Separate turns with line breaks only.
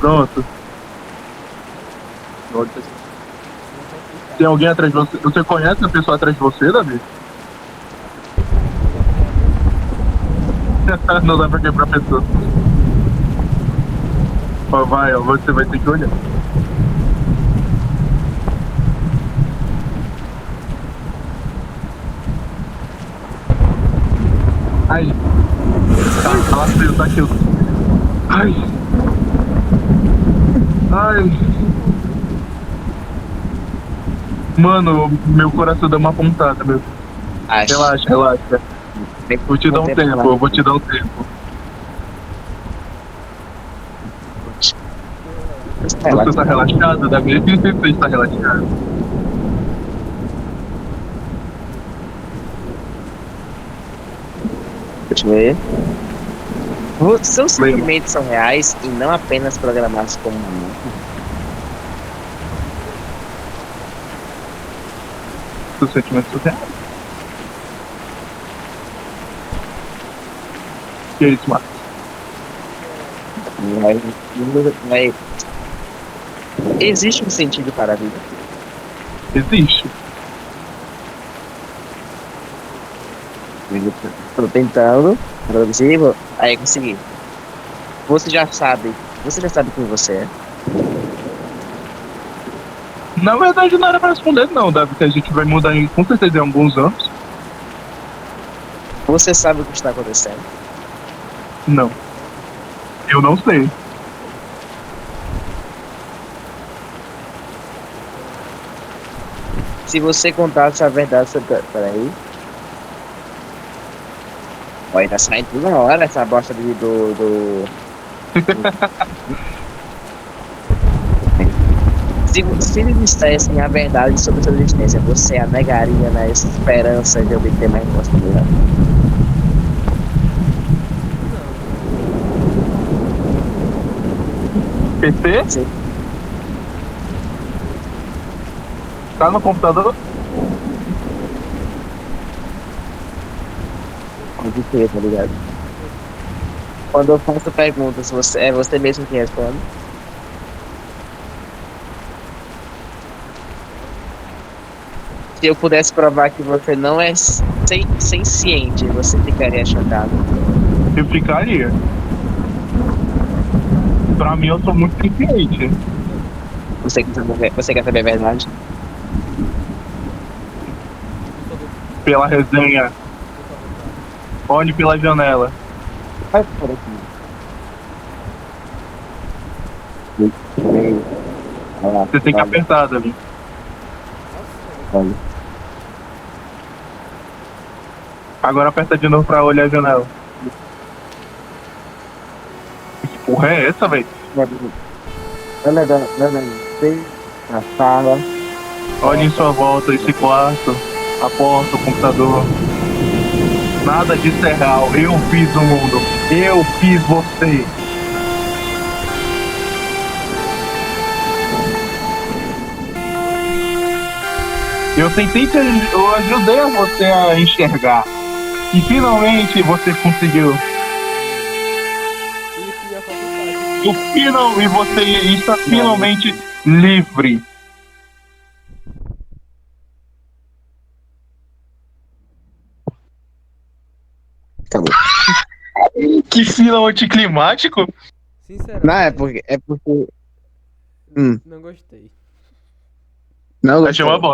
Pronto. Tem alguém atrás de você? Você conhece a pessoa atrás de você, Davi? Não dá pra quebrar a pessoa. Ó, vai, ó, você vai ter que olhar. Ai. Tá frio, tá aqui. Ai. Ai. Mano, meu coração deu uma pontada, meu.
Acho.
Relaxa, relaxa. Vou te dar um tempo, eu vou te dar um tempo. Você tá relaxado, Davi? Você está relaxado?
Deixa eu ver. Seus sentimentos são reais e não apenas programados como uma máquina.
Seus sentimentos reais. Que é isso, Marcos?
Vai. Existe um sentido para a vida?
Existe.
Estou tentando traduzir. Aí consegui. Você já sabe quem você é?
Na verdade, não era pra responder, não, Davi, que a gente vai mudar com certeza em alguns anos.
Você sabe o que está acontecendo?
Não. Eu não sei.
Se você contasse a verdade sobre... Peraí. Olha, tá saindo toda hora essa bosta do... Se eles dissessem a verdade sobre sua existência, você a negaria na esperança de obter mais possibilidade?
PC?
Sim.
Tá no computador?
Pode ser, tá ligado? Quando eu faço perguntas, é você mesmo que responde? Se eu pudesse provar que você não é senciente, você ficaria chocado.
Eu ficaria. Pra mim, eu sou muito consciente.
Você quer saber a verdade?
Pela resenha. Olhe pela janela.
Vai por aqui.
Você tem que apertar, Davi.
Olha.
Agora aperta de novo pra olhar a janela. Que porra é essa, velho?
Olha, a sala.
Olhe em sua volta, esse quarto, a porta, o computador. Nada disso é real. Eu fiz o mundo. Eu fiz você. Eu ajudei a você a enxergar. E finalmente você conseguiu. E você está finalmente livre.
Acabou.
Que final anticlimático?
Sinceramente,
Não, é porque.
não gostei.
Não
Achei uma
gostei.
bosta.